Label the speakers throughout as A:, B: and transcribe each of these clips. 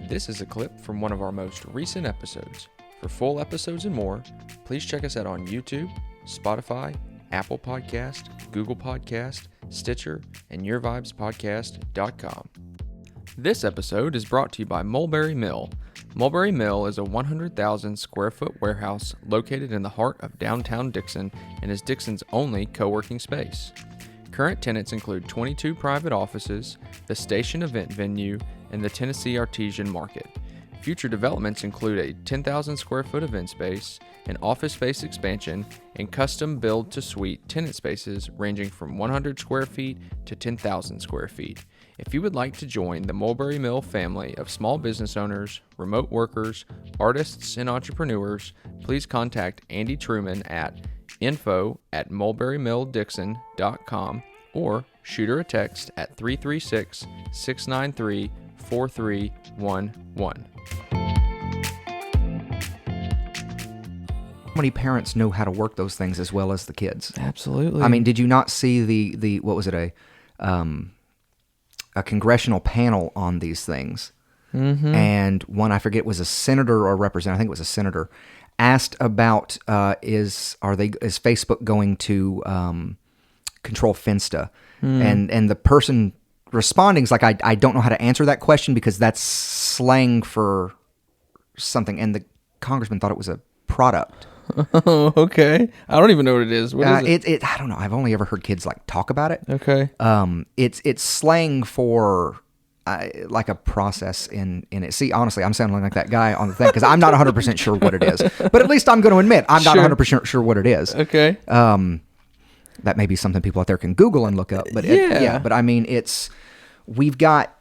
A: This is a clip from one of our most recent episodes. For full episodes and more, please check us out on YouTube, Spotify, Apple Podcast, Google Podcast, Stitcher, and YourVibesPodcast.com. This episode is brought to you by Mulberry Mill. Mulberry Mill is a 100,000 square foot warehouse located in the heart of downtown Dixon and is Dixon's only co-working space. Current tenants include 22 private offices, the Station event venue, and the Tennessee Artesian Market. Future developments include a 10,000 square foot event space, an office space expansion, and custom build to suite tenant spaces ranging from 100 square feet to 10,000 square feet. If you would like to join the Mulberry Mill family of small business owners, remote workers, artists, and entrepreneurs, please contact Andy Truman at info@mulberrymilldixon.com or shoot her a text at 336-693-4311.
B: How many parents know how to work those things as well as the kids?
A: Absolutely.
B: I mean, did you not see the what was it, a congressional panel on these things? Mm-hmm. And one, I forget, was a senator or a representative, I think it was a senator, asked about is Facebook going to control Finsta? And the person responding is like, I don't know how to answer that question because that's slang for something. And the congressman thought it was a product.
A: Oh, okay. I don't even know what it is. What is it?
B: I don't know. I've only ever heard kids talk about it.
A: Okay.
B: It's slang for like a process in it. See, honestly, I'm sounding like that guy on the thing because I'm not 100% sure what it is. But at least I'm going to admit I'm not 100% sure what it is.
A: Okay.
B: That may be something people out there can Google and look up. But but I mean, we got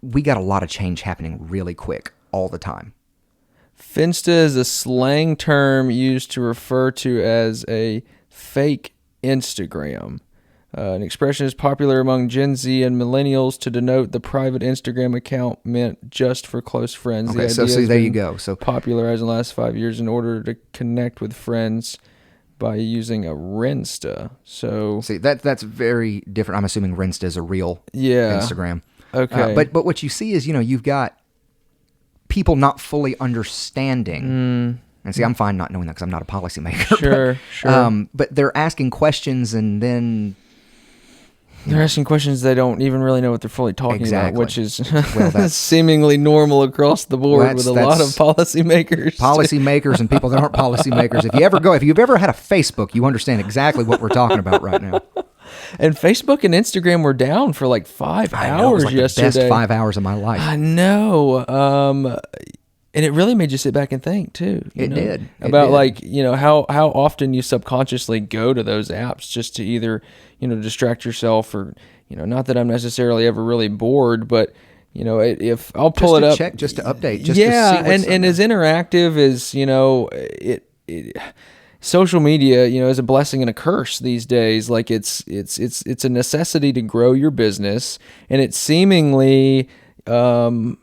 B: a lot of change happening really quick all the time.
A: Finsta is a slang term used to refer to as a fake Instagram. An expression is popular among Gen Z and millennials to denote the private Instagram account meant just for close friends.
B: Okay, so there you go. So
A: popularized in the last 5 years in order to connect with friends by using a Rensta. So
B: see, that's very different. I'm assuming Rensta is a real Instagram.
A: Okay.
B: But what you see is, you've got people not fully understanding. And see, I'm fine not knowing that because I'm not a policymaker.
A: Sure.
B: But they're asking questions and then
A: they're asking questions they don't even really know what they're fully talking about, which is
B: that's
A: seemingly normal across the board with a lot of policymakers.
B: Policymakers and people that aren't policymakers. If you've ever had a Facebook, you understand exactly what we're talking about right now.
A: And Facebook and Instagram were down for 5 hours yesterday.
B: The best 5 hours of my life.
A: I know. And it really made you sit back and think too.
B: It did.
A: About how often you subconsciously go to those apps just to either, distract yourself or, not that I'm necessarily ever really bored, but if I'll pull it up,
B: check, just to update, to
A: see and as interactive as social media, is a blessing and a curse these days. Like it's a necessity to grow your business, and it's seemingly, and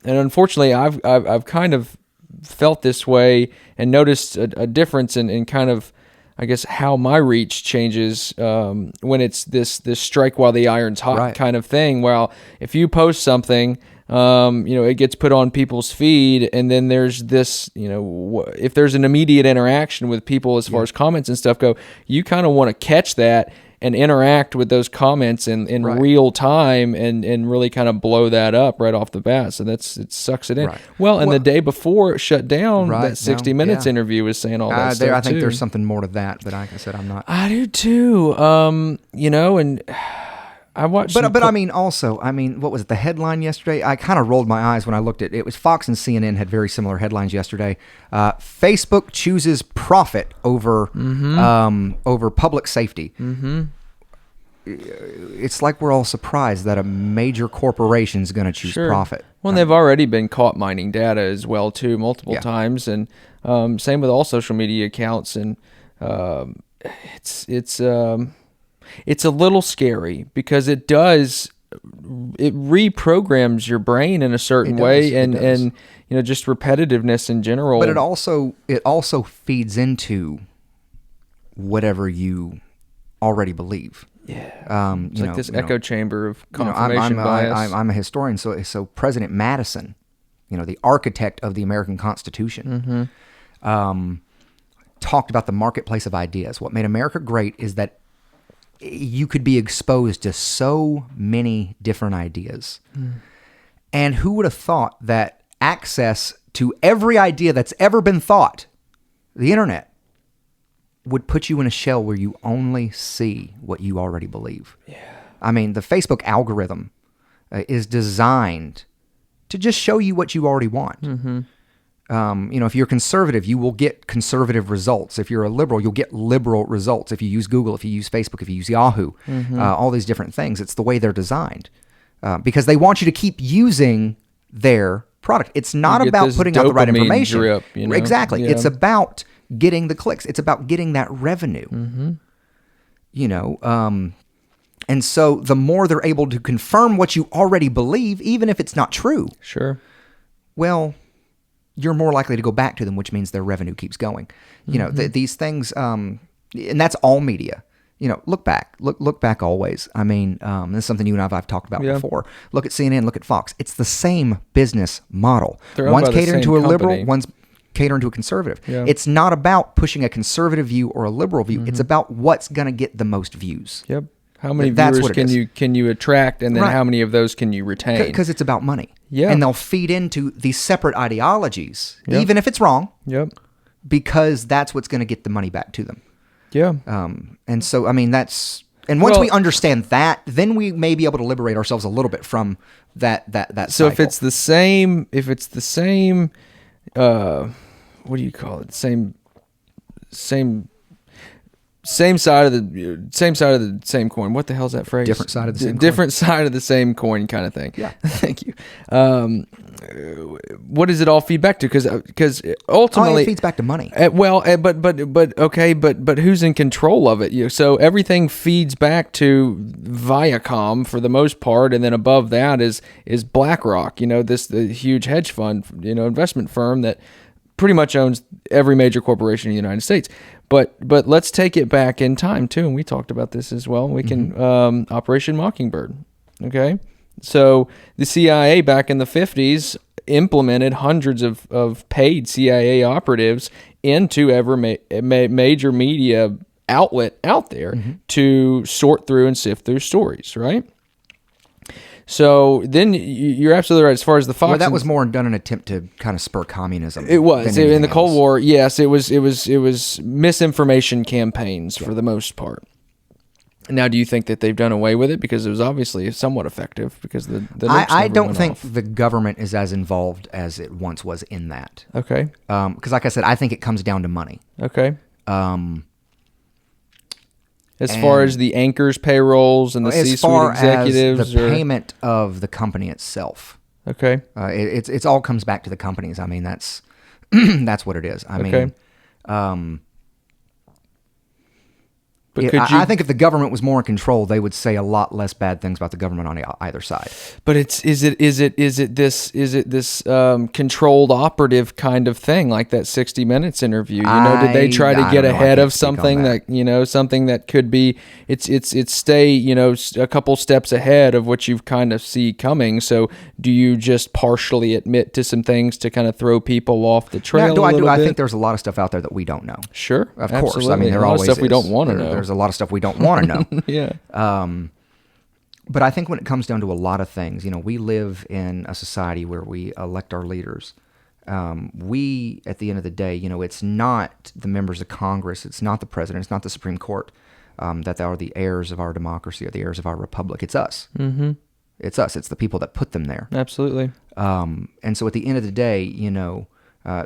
A: unfortunately, I've kind of felt this way and noticed a difference in kind of, I guess, how my reach changes when it's this strike while the iron's hot kind of thing. Well, if you post something, it gets put on people's feed, and then there's this, if there's an immediate interaction with people as far as comments and stuff go, you kind of want to catch that and interact with those comments in real time and really kind of blow that up right off the bat. So it sucks it in. Right. Well, the day before it shut down, that 60 Minutes interview was saying all that stuff
B: I think
A: too.
B: There's something more to that, but like I said, I'm not.
A: I do too. And I watched.
B: But I mean, what was it? The headline yesterday? I kind of rolled my eyes when I looked at it. It was Fox and CNN had very similar headlines yesterday. Facebook chooses profit over public safety. Mm-hmm. It's like we're all surprised that a major corporation is going to choose profit.
A: Well, they've already been caught mining data as well too, multiple times, and same with all social media accounts. And it's a little scary because it reprograms your brain in a certain way, and just repetitiveness in general.
B: But it also feeds into whatever you already believe.
A: Yeah. It's like this echo chamber of confirmation bias.
B: I'm a historian, so President Madison, the architect of the American Constitution, talked about the marketplace of ideas. What made America great is that you could be exposed to so many different ideas. And who would have thought that access to every idea that's ever been thought, the internet, would put you in a shell where you only see what you already believe.
A: Yeah.
B: I mean, the Facebook algorithm is designed to just show you what you already want. If you're conservative, you will get conservative results. If you're a liberal, you'll get liberal results. If you use Google, if you use Facebook, if you use Yahoo, all these different things, it's the way they're designed. Because they want you to keep using their product. It's not about putting out the right information.
A: Drip,
B: Exactly.
A: Yeah.
B: It's about getting the clicks. It's about getting that revenue. And so the more they're able to confirm what you already believe, even if it's not true,
A: Sure.
B: well, you're more likely to go back to them, which means their revenue keeps going. These things, and that's all media. Look back. Look back always. I mean, this is something you and I've talked about before. Look at CNN, look at Fox. It's the same business model.
A: They're owned
B: One's
A: by the
B: catering
A: same
B: to a
A: company.
B: liberal, one's catering to a conservative.
A: Yeah.
B: It's not about pushing a conservative view or a liberal view. It's about what's going to get the most views.
A: Yep. How many
B: That's
A: viewers
B: what it is.
A: can you attract, and then
B: Right.
A: how many of those can you retain?
B: Because it's about money.
A: Yeah.
B: And they'll feed into these separate ideologies,
A: Yep.
B: even if it's wrong,
A: Yep.
B: because that's what's going to get the money back to them.
A: Yeah.
B: And so, I mean, and once
A: Well-
B: we understand that, then we may be able to liberate ourselves a little bit from that
A: So
B: cycle.
A: if it's the same, what do you call it? Same side of the same coin. What the hell's that phrase?
B: Different side of the same coin.
A: Different side of the same coin kind of thing.
B: Yeah.
A: Thank you. What does it all feed back to? Because ultimately
B: it feeds back to money.
A: But who's in control of it? So everything feeds back to Viacom for the most part, and then above that is BlackRock. The huge hedge fund, investment firm that pretty much owns every major corporation in the United States. But let's take it back in time too, and we talked about this as well. We can Operation Mockingbird. Okay, so the CIA back in the 50s implemented hundreds of paid CIA operatives into every major media outlet out there to sort through and sift through stories, right? So then you're absolutely right as far as the Fox.
B: Well, that was more done in an attempt to kind of spur communism.
A: It was
B: than
A: in the
B: anything
A: Cold
B: else.
A: War. Yes, it was misinformation campaigns for the most part. Now, do you think that they've done away with it because it was obviously somewhat effective because the nukes
B: I
A: never
B: don't
A: went
B: think
A: off?
B: the government is as involved as it once was in that.
A: Okay.
B: Because, like I said, I think it comes down to money.
A: Okay. As far as the anchors' payrolls and the
B: As
A: C-suite
B: far
A: executives,
B: as the payment of the company itself,
A: okay.
B: it's all comes back to the companies. I mean, that's that's what it is. I mean,
A: But
B: I think if the government was more in control, they would say a lot less bad things about the government on either side.
A: But is it this controlled operative kind of thing, like that 60 Minutes interview? Did they try to get ahead of something that something that could be it's stay a couple steps ahead of what you kind of see coming? So do you just partially admit to some things to kind of throw people off the trail?
B: I think there's a lot of stuff out there that we don't know.
A: Sure,
B: Of course.
A: absolutely.
B: I mean, there
A: a lot
B: always
A: of stuff we
B: is.
A: don't want to know.
B: There's a lot of stuff we don't want to know.
A: Yeah.
B: But I think when it comes down to a lot of things, we live in a society where we elect our leaders. We, at the end of the day, it's not the members of Congress, it's not the president, it's not the Supreme Court that are the heirs of our democracy or the heirs of our republic. It's us. Mm-hmm. It's us. It's the people that put them there.
A: Absolutely.
B: And so at the end of the day,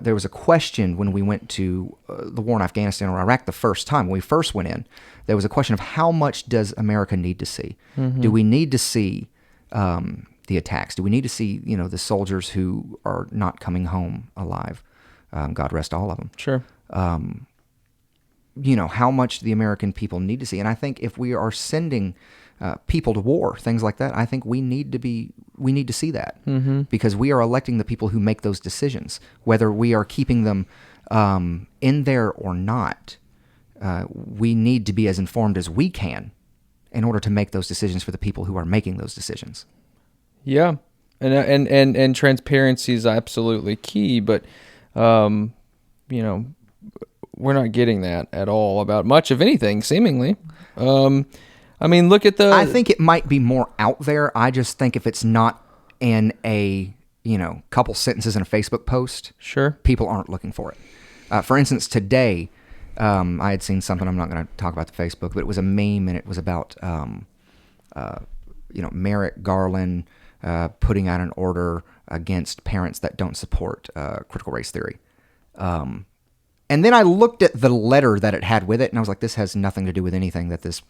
B: there was a question when we went to the war in Afghanistan or Iraq the first time, when we first went in, there was a question of how much does America need to see? Mm-hmm. Do we need to see the attacks? Do we need to see, the soldiers who are not coming home alive? God rest all of them.
A: Sure.
B: How much the American people need to see? And I think if we are sending people to war, things like that, I think we need to see that because we are electing the people who make those decisions, whether we are keeping them in there or not. We need to be as informed as we can in order to make those decisions for the people who are making those decisions.
A: Yeah. And transparency is absolutely key, but, we're not getting that at all about much of anything, seemingly. Look at
B: I think it might be more out there. I just think if it's not in a, couple sentences in a Facebook post,
A: sure,
B: people aren't looking for it. For instance, today, I had seen something, I'm not going to talk about the Facebook, but it was a meme, and it was about, Merrick Garland putting out an order against parents that don't support critical race theory. And then I looked at the letter that it had with it, and I was like, this has nothing to do with anything that this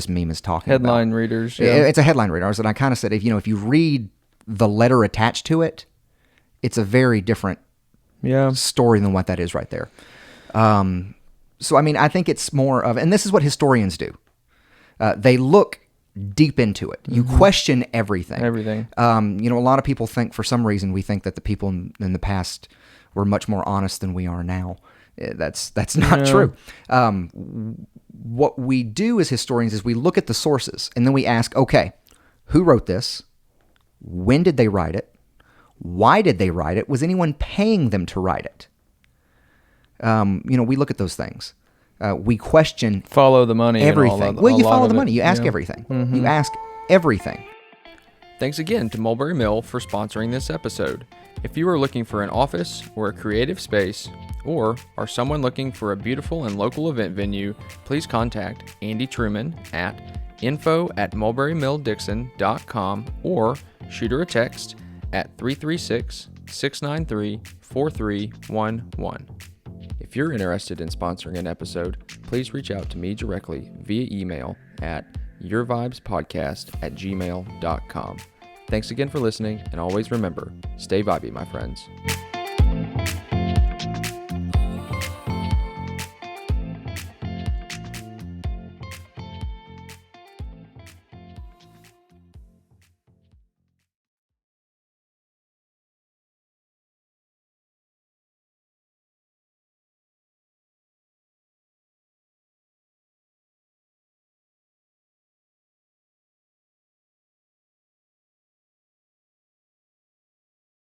B: meme is talking about.
A: Headline readers.
B: Yeah. It's a headline reader. And I kind of said, if you read the letter attached to it, it's a very different story than what that is right there. So, I think it's more of, and this is what historians do. They look deep into it. You question everything. A lot of people think, for some reason, we think that the people in the past were much more honest than we are now. That's not true. What we do as historians is we look at the sources, and then we ask, okay, who wrote this? When did they write it? Why did they write it? Was anyone paying them to write it? We look at those things. We question.
A: Follow the money.
B: Everything. You follow the money. You ask everything. Mm-hmm. You ask everything.
A: Thanks again to Mulberry Mill for sponsoring this episode. If you are looking for an office or a creative space, or are someone looking for a beautiful and local event venue, please contact Andy Truman at info@mulberrymilldixon.com or shoot her a text at 336-693-4311. If you're interested in sponsoring an episode, please reach out to me directly via email at yourvibespodcast@gmail.com. Thanks again for listening, and always remember, stay vibey, my friends.